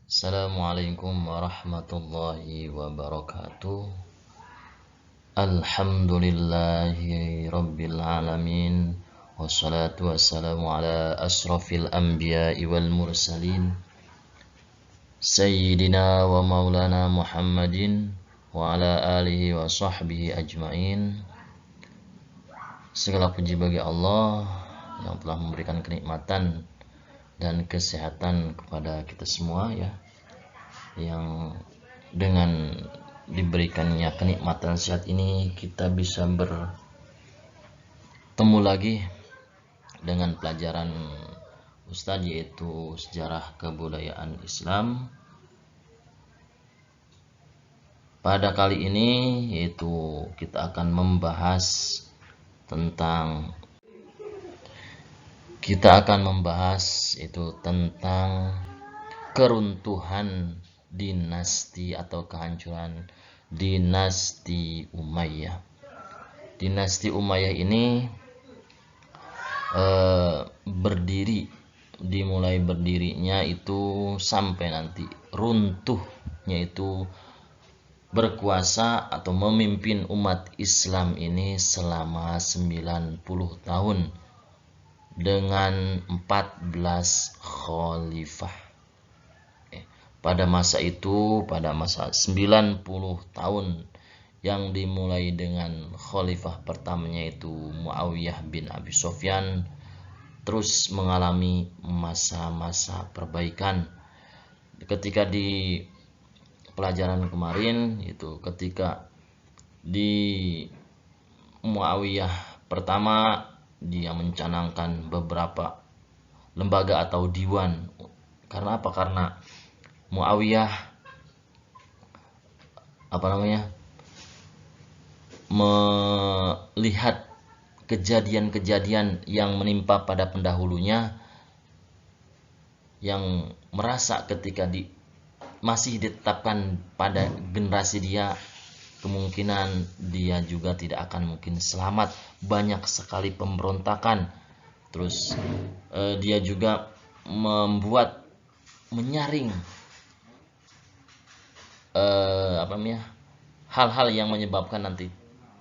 Assalamualaikum warahmatullahi wabarakatuh. Alhamdulillahi rabbil alamin. Wassalatu wassalamu ala asrafil anbiya'i wal mursalin Sayyidina wa maulana Muhammadin wa ala alihi wa sahbihi ajmain. Segala puji bagi Allah yang telah memberikan kenikmatan dan kesehatan kepada kita semua ya, yang dengan diberikannya kenikmatan sehat ini kita bisa bertemu lagi dengan pelajaran Ustadz, yaitu sejarah kebudayaan Islam. Pada kali ini yaitu kita akan membahas tentang keruntuhan dinasti atau kehancuran dinasti Umayyah. Dinasti Umayyah ini dimulai berdirinya itu sampai nanti runtuhnya itu berkuasa atau memimpin umat Islam ini selama 90 tahun dengan 14 khalifah. Pada masa 90 tahun yang dimulai dengan khalifah pertamanya itu Muawiyah bin Abi Sufyan, terus mengalami masa-masa perbaikan. Ketika di pelajaran kemarin itu ketika di Muawiyah pertama dia mencanangkan beberapa lembaga atau diwan. Karena apa? Karena Muawiyah melihat kejadian-kejadian yang menimpa pada pendahulunya, yang merasa ketika masih ditetapkan pada generasi dia, kemungkinan dia juga tidak akan mungkin selamat. Banyak sekali pemberontakan. Terus dia juga menyaring hal-hal yang menyebabkan nanti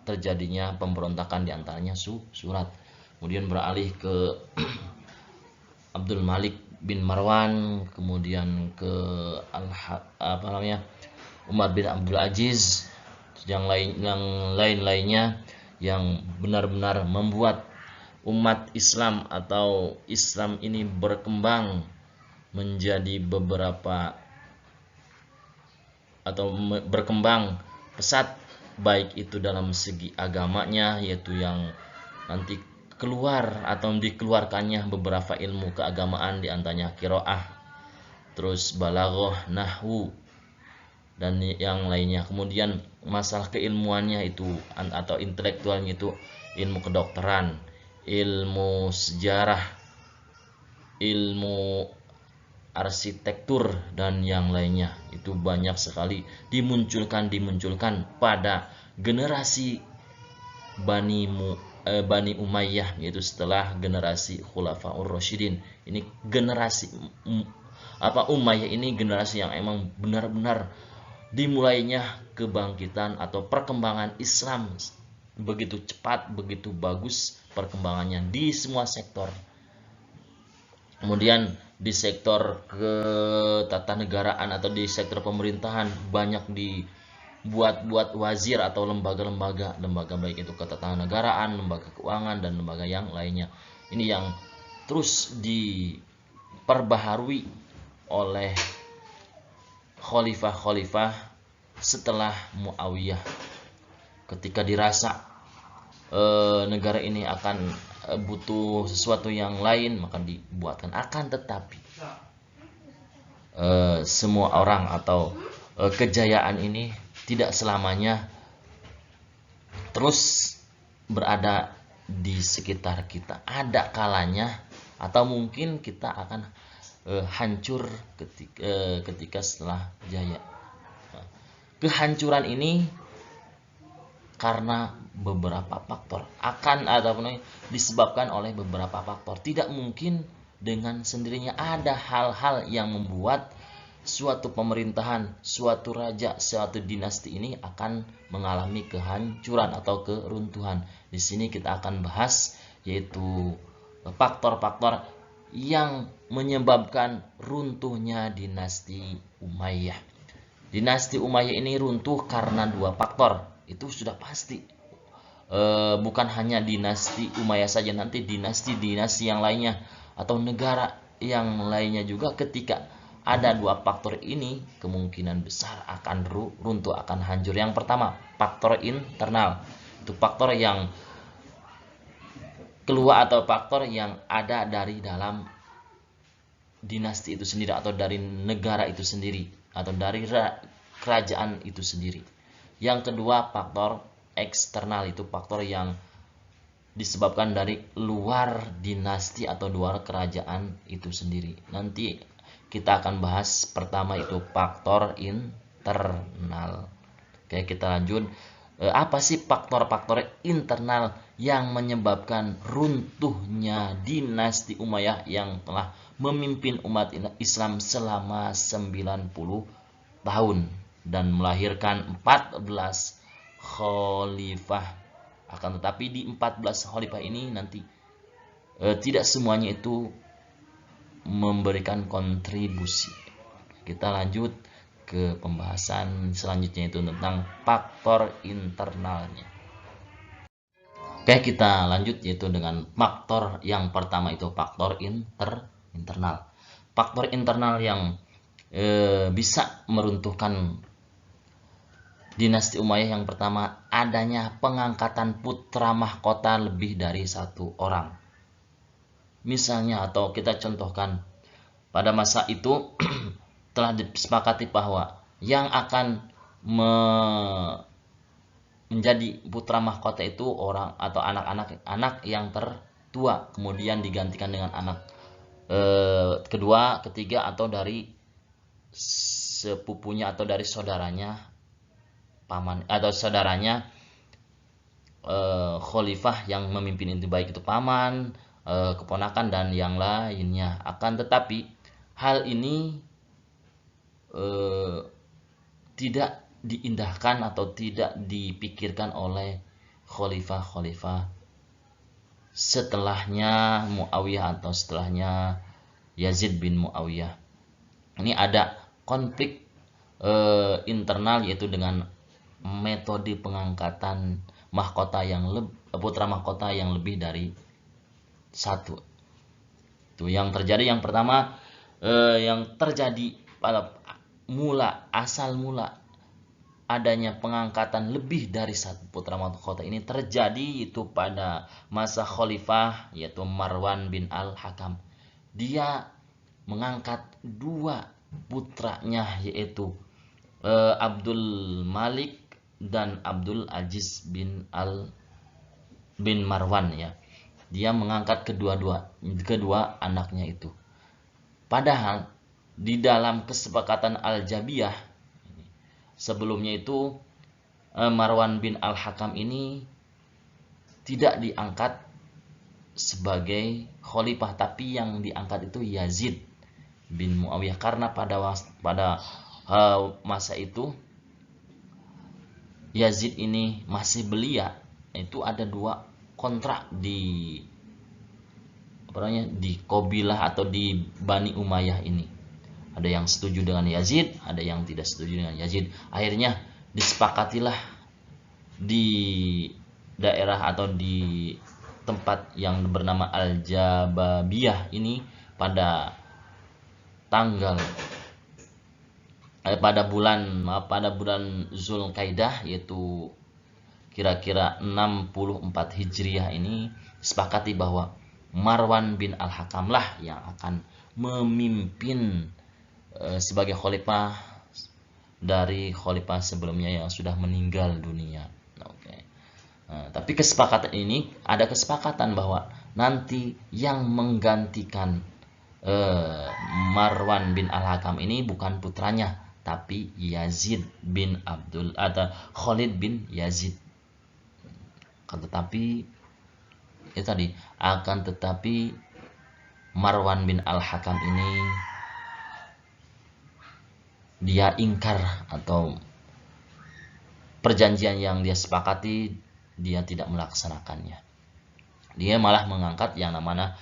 terjadinya pemberontakan, diantaranya Surat. Kemudian beralih ke Abdul Malik bin Marwan, kemudian ke Umar bin Abdul Aziz, yang lain-lainnya yang benar-benar membuat umat Islam atau Islam ini berkembang menjadi berkembang pesat, baik itu dalam segi agamanya, yaitu yang nanti dikeluarkannya beberapa ilmu keagamaan, diantaranya qiraah, terus balaghah, nahwu, dan yang lainnya. Kemudian masalah keilmuannya itu atau intelektualnya itu ilmu kedokteran, ilmu sejarah, ilmu arsitektur, dan yang lainnya. Itu banyak sekali dimunculkan pada generasi Bani Umayyah, yaitu setelah generasi Khulafaur Rasyidin. Ini generasi Umayyah ini generasi yang emang benar-benar dimulainya kebangkitan atau perkembangan Islam begitu cepat, begitu bagus perkembangannya di semua sektor. Kemudian di sektor ketatanegaraan atau di sektor pemerintahan banyak dibuat wazir atau lembaga baik itu ketatanegaraan, lembaga keuangan, dan lembaga yang lainnya. Ini yang terus diperbaharui oleh khalifah setelah Muawiyah. Ketika dirasa negara ini akan butuh sesuatu yang lain, maka dibuatkan. Akan tetapi semua orang atau kejayaan ini tidak selamanya terus berada di sekitar kita. Ada kalanya atau mungkin kita akan hancur ketika setelah jaya. Kehancuran ini karena beberapa faktor, disebabkan oleh beberapa faktor. Tidak mungkin dengan sendirinya, ada hal-hal yang membuat suatu pemerintahan, suatu raja, suatu dinasti ini akan mengalami kehancuran atau keruntuhan. Di sini kita akan bahas yaitu faktor-faktor yang menyebabkan runtuhnya dinasti Umayyah. Dinasti Umayyah ini runtuh karena dua faktor, itu sudah pasti. Bukan hanya dinasti Umayyah saja, nanti dinasti-dinasti yang lainnya atau negara yang lainnya juga ketika ada dua faktor ini kemungkinan besar akan runtuh, akan hancur. Yang pertama, faktor internal. Itu faktor yang keluar atau faktor yang ada dari dalam dinasti itu sendiri atau dari negara itu sendiri atau dari kerajaan itu sendiri. Yang kedua, faktor eksternal. Itu faktor yang disebabkan dari luar dinasti atau luar kerajaan itu sendiri. Nanti kita akan bahas pertama itu faktor internal. Oke, kita lanjut. Apa sih faktor-faktor internal yang menyebabkan runtuhnya dinasti Umayyah yang telah memimpin umat Islam selama 90 tahun dan melahirkan 14 khalifah. Akan tetapi di 14 khalifah ini nanti tidak semuanya itu memberikan kontribusi. Kita lanjut ke pembahasan selanjutnya itu tentang faktor internalnya. Oke, kita lanjut yaitu dengan faktor yang pertama itu faktor internal. Faktor internal yang bisa meruntuhkan dinasti Umayyah yang pertama, adanya pengangkatan putra mahkota lebih dari satu orang. Misalnya atau kita contohkan pada masa itu telah disepakati bahwa yang akan menjadi putra mahkota itu orang atau anak yang tertua, kemudian digantikan dengan anak kedua, ketiga atau dari sepupunya atau dari saudaranya paman atau saudaranya khalifah yang memimpin itu, baik itu paman, keponakan dan yang lainnya. Akan tetapi hal ini tidak diindahkan atau tidak dipikirkan oleh khalifah setelahnya Muawiyah atau setelahnya Yazid bin Muawiyah. Ini ada konflik internal yaitu dengan metode pengangkatan mahkota yang putra mahkota yang lebih dari satu. Itu yang terjadi. Yang pertama yang terjadi pada asal mula adanya pengangkatan lebih dari satu putra mahkota ini terjadi itu pada masa khalifah yaitu Marwan bin al-Hakam. Dia mengangkat dua putranya yaitu Abdul Malik dan Abdul Aziz bin Marwan ya. Dia mengangkat kedua anaknya itu. Padahal di dalam kesepakatan Al-Jabiyah sebelumnya itu Marwan bin al-Hakam ini tidak diangkat sebagai khalifah, tapi yang diangkat itu Yazid bin Muawiyah karena pada masa itu Yazid ini masih belia. Itu ada dua kontrak di Qabilah atau di Bani Umayyah ini. Ada yang setuju dengan Yazid, ada yang tidak setuju dengan Yazid. Akhirnya disepakatilah di daerah atau di tempat yang bernama Al-Jababiyah ini pada bulan Zulkaidah yaitu kira-kira 64 Hijriah ini disepakati bahwa Marwan bin al-Hakam lah yang akan memimpin sebagai khalifah dari khalifah sebelumnya yang sudah meninggal dunia. Oke. Tapi ada kesepakatan bahwa nanti yang menggantikan Marwan bin al-Hakam ini bukan putranya, tapi Yazid bin atau Khalid bin Yazid. Akan tetapi Marwan bin al-Hakam ini dia ingkar atau perjanjian yang dia sepakati dia tidak melaksanakannya. Dia malah mengangkat yang namanya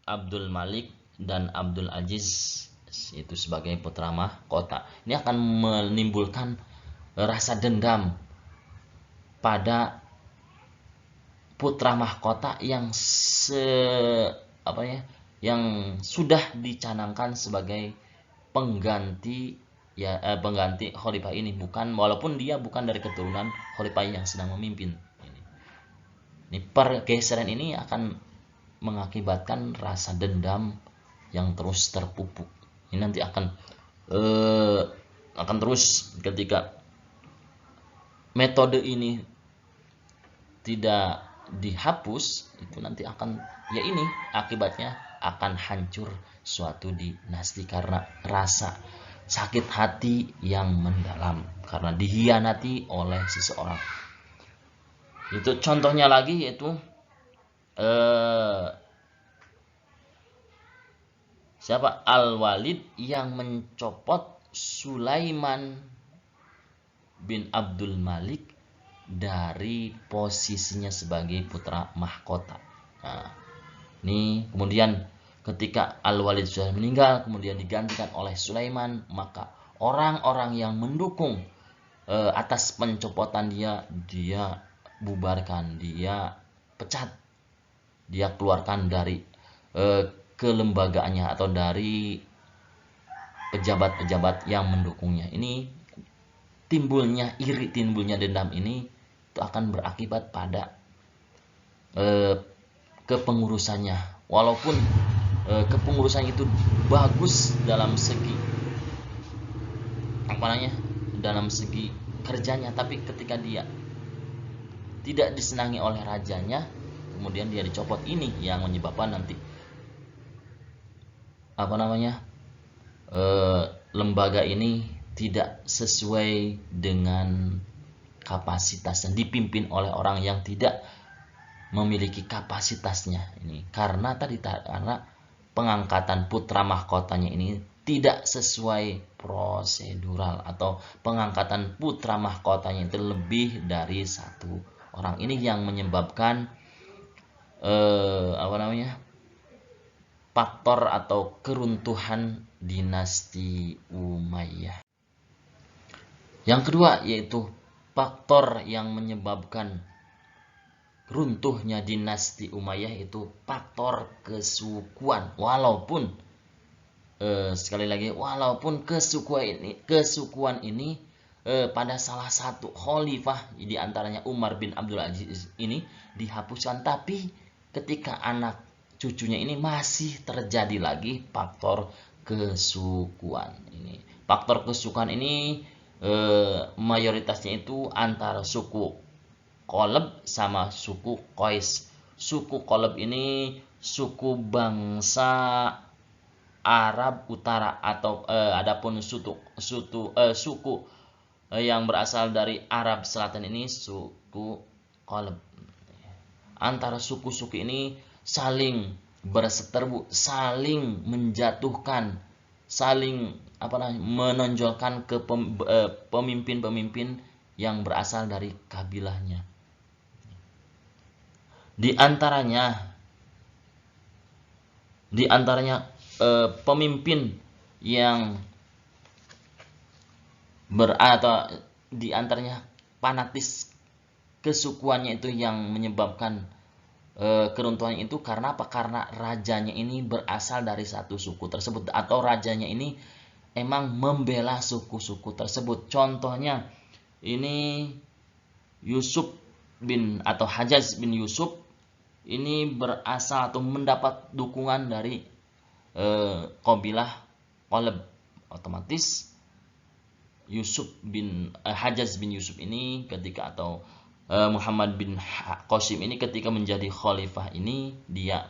Abdul Malik dan Abdul Aziz itu sebagai putra mahkota. Ini akan menimbulkan rasa dendam pada putra mahkota yang yang sudah dicanangkan sebagai pengganti khalifah ini, walaupun dia bukan dari keturunan khalifah yang sedang memimpin. Ini pergeseran ini akan mengakibatkan rasa dendam yang terus terpupuk. Ini nanti akan terus ketika metode ini tidak dihapus, itu nanti akan akibatnya akan hancur suatu dinasti karena rasa sakit hati yang mendalam karena dihianati oleh seseorang. Itu contohnya lagi yaitu Al-Walid yang mencopot Sulaiman bin Abdul Malik dari posisinya sebagai putra mahkota. Nah, ini kemudian ketika Al-Walid sudah meninggal, kemudian digantikan oleh Sulaiman, maka orang-orang yang mendukung atas pencopotan dia bubarkan, dia pecat, dia keluarkan dari kelembagaannya atau dari pejabat-pejabat yang mendukungnya. Ini timbulnya iri, timbulnya dendam ini itu akan berakibat pada kepengurusannya. Walaupun kepengurusan itu bagus dalam segi dalam segi kerjanya, tapi ketika dia tidak disenangi oleh rajanya, kemudian dia dicopot, ini yang menyebabkan nanti lembaga ini tidak sesuai dengan kapasitas dan dipimpin oleh orang yang tidak memiliki kapasitasnya. Ini karena pengangkatan putra mahkotanya ini tidak sesuai prosedural, atau pengangkatan putra mahkotanya itu lebih dari satu orang. Ini yang menyebabkan faktor atau keruntuhan dinasti Umayyah. Yang kedua yaitu faktor yang menyebabkan runtuhnya dinasti Umayyah itu faktor kesukuan. Walaupun sekali lagi, walaupun kesukuan ini pada salah satu khalifah di antaranya Umar bin Abdul Aziz ini dihapuskan, tapi ketika anak cucunya ini masih terjadi lagi faktor kesukuan. Ini faktor kesukuan ini mayoritasnya itu antara suku Qalab sama suku Qais. Suku Qalab ini suku bangsa Arab Utara, atau adapun suku yang berasal dari Arab Selatan ini suku Qalab. Antara suku-suku ini saling berseteru, saling menjatuhkan, saling menonjolkan ke pemimpin-pemimpin yang berasal dari kabilahnya. Di antaranya pemimpin yang di antaranya fanatis kesukuannya itu yang menyebabkan keruntuhan itu. Karena apa? Karena rajanya ini berasal dari satu suku tersebut, atau rajanya ini emang membela suku-suku tersebut. Contohnya ini Hajjaj bin Yusuf ini berasal atau mendapat dukungan dari kabilah Qalab. Otomatis Hajjaj bin Yusuf ini Muhammad bin Qasim ini ketika menjadi khalifah ini, dia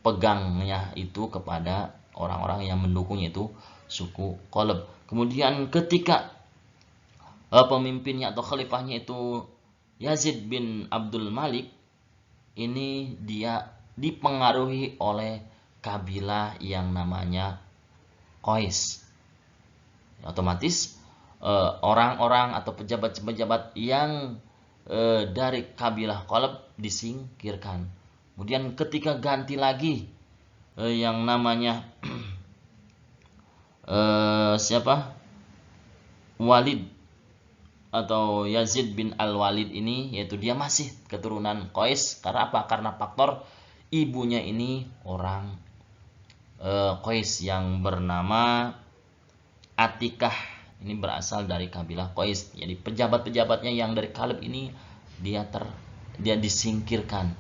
berpegangnya itu kepada orang-orang yang mendukungnya itu suku Qalab. Kemudian ketika pemimpinnya atau khalifahnya itu Yazid bin Abdul Malik, ini dia dipengaruhi oleh kabilah yang namanya Qais. Otomatis orang-orang atau pejabat-pejabat yang dari kabilah Qalab disingkirkan. Kemudian ketika ganti lagi yang namanya siapa? Walid atau Yazid bin Al-Walid ini, yaitu dia masih keturunan Qais. Karena apa? Karena faktor ibunya ini orang Qais yang bernama Atikah. Ini berasal dari kabilah Qais. Jadi pejabat-pejabatnya yang dari Kalib ini dia disingkirkan.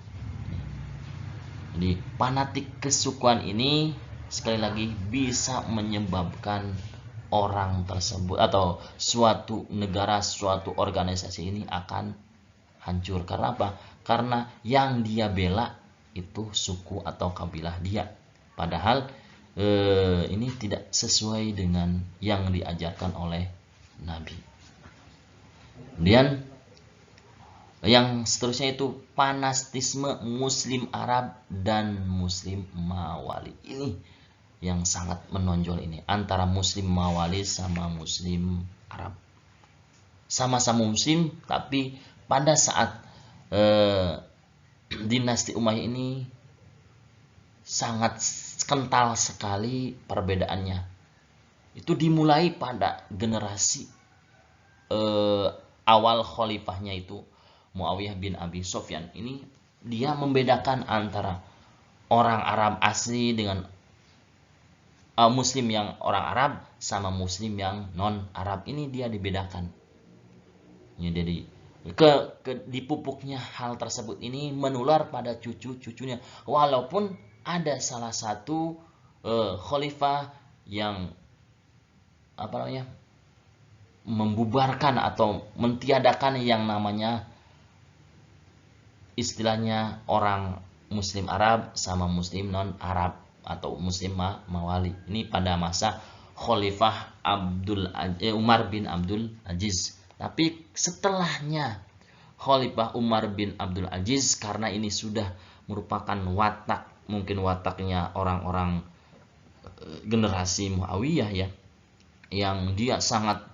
Jadi fanatik kesukuan ini sekali lagi bisa menyebabkan orang tersebut atau suatu negara, suatu organisasi ini akan hancur. Karena apa? Karena yang dia bela itu suku atau kabilah dia. Padahal ini tidak sesuai dengan yang diajarkan oleh Nabi. Kemudian yang seterusnya itu fanatisme Muslim Arab dan Muslim Mawali. Ini yang sangat menonjol ini, antara Muslim Mawali sama Muslim Arab. Sama-sama Muslim, tapi pada saat dinasti Umayyah ini sangat kental sekali perbedaannya. Itu dimulai pada generasi awal khalifahnya itu Muawiyah bin Abi Sufyan. Ini dia membedakan antara orang Arab asli dengan Muslim yang orang Arab sama Muslim yang non Arab. Ini dia dibedakan. Ya, jadi dipupuknya hal tersebut ini menular pada cucu-cucunya. Walaupun ada salah satu khalifah yang membubarkan atau mentiadakan yang namanya istilahnya orang Muslim Arab sama Muslim non Arab atau Muslim Mawali. Ini pada masa Khalifah Umar bin Abdul Aziz. Tapi setelahnya Khalifah Umar bin Abdul Aziz, karena ini sudah merupakan mungkin wataknya orang-orang generasi Muawiyah ya, yang dia sangat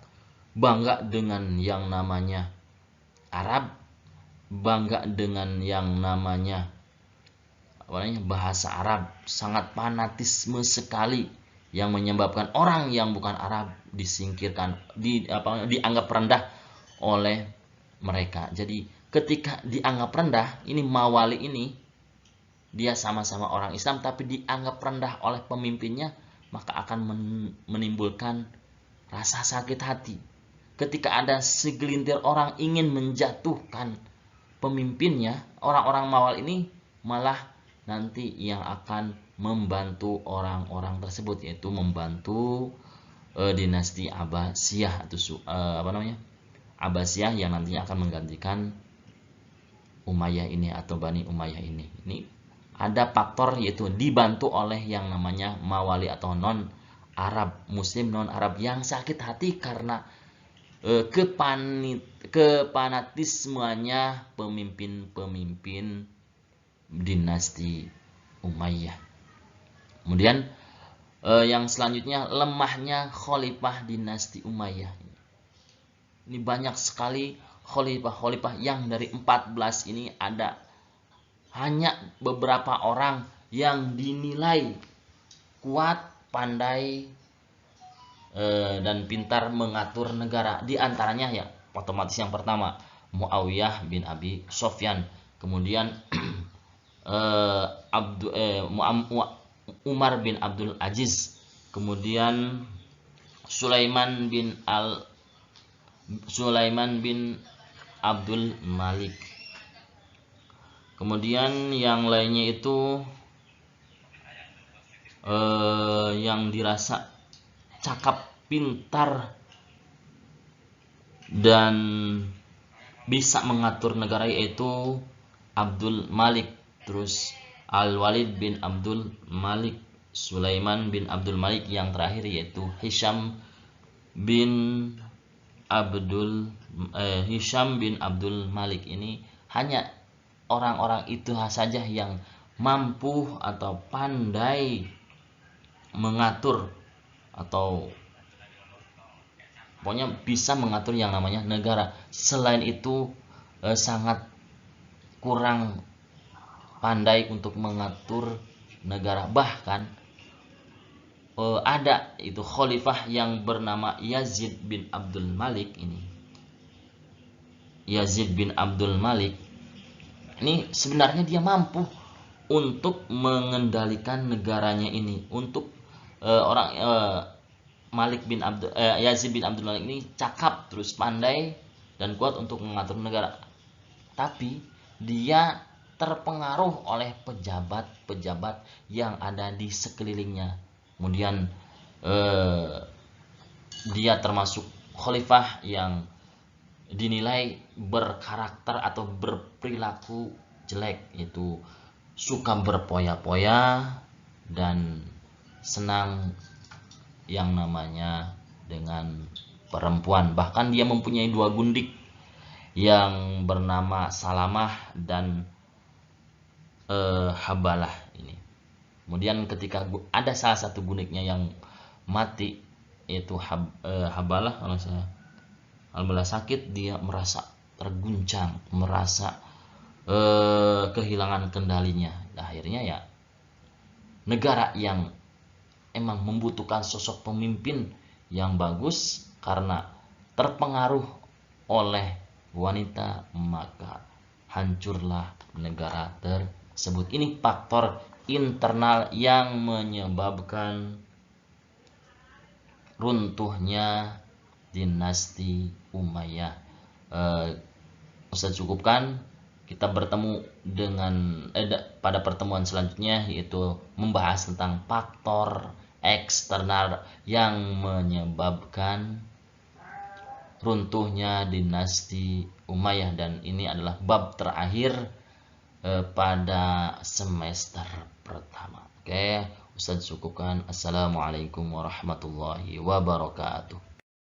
bangga dengan yang namanya Arab, bangga dengan yang namanya bahasa Arab, sangat fanatisme sekali yang menyebabkan orang yang bukan Arab disingkirkan, dianggap rendah oleh mereka. Jadi ketika dianggap rendah, ini Mawali ini dia sama-sama orang Islam tapi dianggap rendah oleh pemimpinnya, maka akan menimbulkan rasa sakit hati. Ketika ada segelintir orang ingin menjatuhkan pemimpinnya, orang-orang Mawal ini malah nanti yang akan membantu orang-orang tersebut, yaitu membantu dinasti Abbasiyah atau Abbasiyah yang nantinya akan menggantikan Umayyah ini atau Bani Umayyah ini. Ini ada faktor yaitu dibantu oleh yang namanya Mawali atau non Arab, Muslim non Arab yang sakit hati karena kepanatismenya pemimpin-pemimpin dinasti Umayyah. Kemudian yang selanjutnya lemahnya khalifah dinasti Umayyah. Ini banyak sekali khalifah-khalifah yang dari 14 ini ada hanya beberapa orang yang dinilai kuat, pandai dan pintar mengatur negara. Di antaranya ya otomatis yang pertama Muawiyah bin Abi Sufyan, kemudian Umar bin Abdul Aziz, kemudian Sulaiman bin Abdul Malik. Kemudian yang lainnya itu yang dirasa cakap, pintar dan bisa mengatur negara yaitu Abdul Malik, terus Al-Walid bin Abdul Malik, Sulaiman bin Abdul Malik, yang terakhir yaitu Hisham bin Abdul Malik. Ini hanya orang-orang itu saja yang mampu atau pandai mengatur atau pokoknya bisa mengatur yang namanya negara. Selain itu sangat kurang pandai untuk mengatur negara. Bahkan ada itu khalifah yang bernama Yazid bin Abdul Malik ini. Yazid bin Abdul Malik ini sebenarnya dia mampu untuk mengendalikan negaranya ini. Untuk Yazid bin Abdul Malik ini cakap, terus pandai dan kuat untuk mengatur negara. Tapi dia terpengaruh oleh pejabat-pejabat yang ada di sekelilingnya. Kemudian dia termasuk khalifah yang dinilai berkarakter atau berperilaku jelek, yaitu suka berpoya-poya dan senang yang namanya dengan perempuan. Bahkan dia mempunyai 2 gundik yang bernama Salamah dan Habalah ini. Kemudian ketika ada salah satu gundiknya yang mati, yaitu Habalah, kalau saya Habalah sakit, dia merasa terguncang, merasa kehilangan kendalinya. Akhirnya ya negara yang emang membutuhkan sosok pemimpin yang bagus karena terpengaruh oleh wanita, maka hancurlah negara tersebut. Ini faktor internal yang menyebabkan runtuhnya dinasti Umayyah. Ustaz cukupkan, kita bertemu dengan pada pertemuan selanjutnya, yaitu membahas tentang faktor eksternal yang menyebabkan runtuhnya dinasti Umayyah, dan ini adalah bab terakhir pada semester pertama. Oke, Ustaz cukupkan. Assalamualaikum warahmatullahi wabarakatuh.